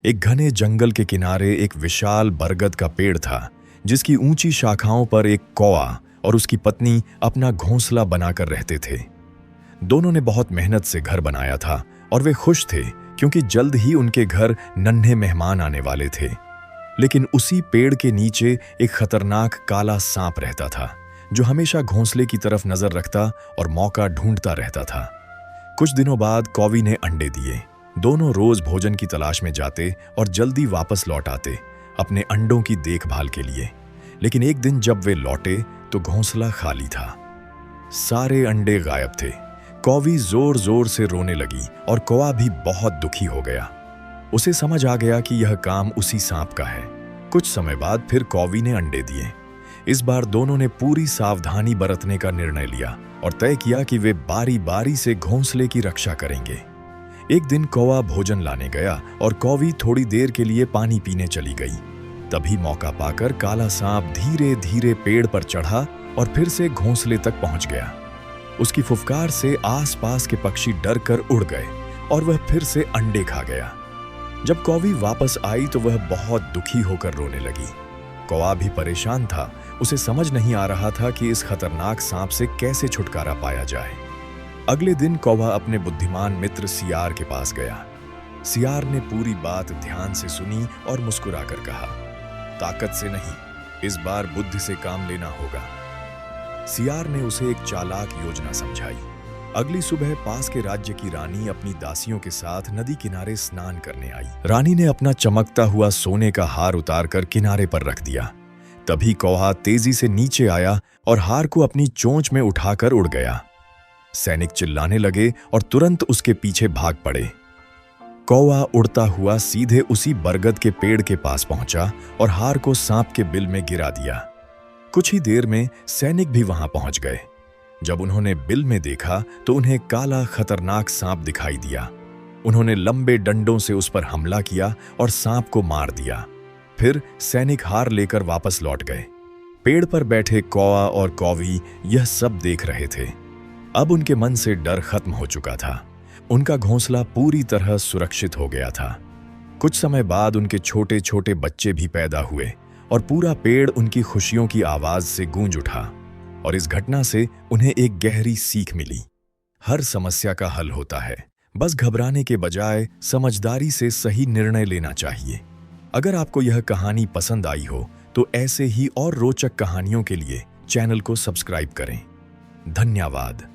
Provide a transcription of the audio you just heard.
एक घने जंगल के किनारे एक विशाल बरगद का पेड़ था, जिसकी ऊंची शाखाओं पर एक कौआ और उसकी पत्नी अपना घोंसला बनाकर रहते थे। दोनों ने बहुत मेहनत से घर बनाया था और वे खुश थे क्योंकि जल्द ही उनके घर नन्हे मेहमान आने वाले थे। लेकिन उसी पेड़ के नीचे एक खतरनाक काला सांप रहता था, जो हमेशा घोंसले की तरफ नजर रखता और मौका ढूंढता रहता था। कुछ दिनों बाद कौवी ने अंडे दिए। दोनों रोज भोजन की तलाश में जाते और जल्दी वापस लौट आते अपने अंडों की देखभाल के लिए। लेकिन एक दिन जब वे लौटे तो घोंसला खाली था। सारे अंडे गायब थे। कौवी जोर जोर से रोने लगी और कौवा भी बहुत दुखी हो गया। उसे समझ आ गया कि यह काम उसी सांप का है। कुछ समय बाद फिर कौवी ने अंडे दिए। इस बार दोनों ने पूरी सावधानी बरतने का निर्णय लिया और तय किया कि वे बारी बारी से घोंसले की रक्षा करेंगे। एक दिन कौवा भोजन लाने गया और कौवी थोड़ी देर के लिए पानी पीने चली गई। तभी मौका पाकर काला सांप धीरे धीरे पेड़ पर चढ़ा और फिर से घोंसले तक पहुंच गया। उसकी फुफकार से आसपास के पक्षी डर कर उड़ गए और वह फिर से अंडे खा गया। जब कौवी वापस आई तो वह बहुत दुखी होकर रोने लगी। कौवा भी परेशान था। उसे समझ नहीं आ रहा था कि इस खतरनाक सांप से कैसे छुटकारा पाया जाए। अगले दिन कौवा अपने बुद्धिमान मित्र सियार के पास गया। सियार ने पूरी बात ध्यान से सुनी और मुस्कुराकर कहा, ताकत से नहीं, इस बार बुद्धि से काम लेना होगा। सियार ने उसे एक चालाक योजना समझाई। अगली सुबह पास के राज्य की रानी अपनी दासियों के साथ नदी किनारे स्नान करने आई। रानी ने अपना चमकता हुआ सोने का हार उतारकर किनारे पर रख दिया। तभी कौवा तेजी से नीचे आया और हार को अपनी चोंच में उठाकर उड़ गया। सैनिक चिल्लाने लगे और तुरंत उसके पीछे भाग पड़े। कौवा उड़ता हुआ सीधे उसी बरगद के पेड़ के पास पहुंचा और हार को सांप के बिल में गिरा दिया। कुछ ही देर में सैनिक भी वहां पहुंच गए। जब उन्होंने बिल में देखा तो उन्हें काला खतरनाक सांप दिखाई दिया। उन्होंने लंबे डंडों से उस पर हमला किया और सांप को मार दिया। फिर सैनिक हार लेकर वापस लौट गए। पेड़ पर बैठे कौवा और कौवी यह सब देख रहे थे। अब उनके मन से डर खत्म हो चुका था। उनका घोंसला पूरी तरह सुरक्षित हो गया था। कुछ समय बाद उनके छोटे छोटे बच्चे भी पैदा हुए और पूरा पेड़ उनकी खुशियों की आवाज से गूंज उठा। और इस घटना से उन्हें एक गहरी सीख मिली। हर समस्या का हल होता है, बस घबराने के बजाय समझदारी से सही निर्णय लेना चाहिए। अगर आपको यह कहानी पसंद आई हो तो ऐसे ही और रोचक कहानियों के लिए चैनल को सब्सक्राइब करें। धन्यवाद।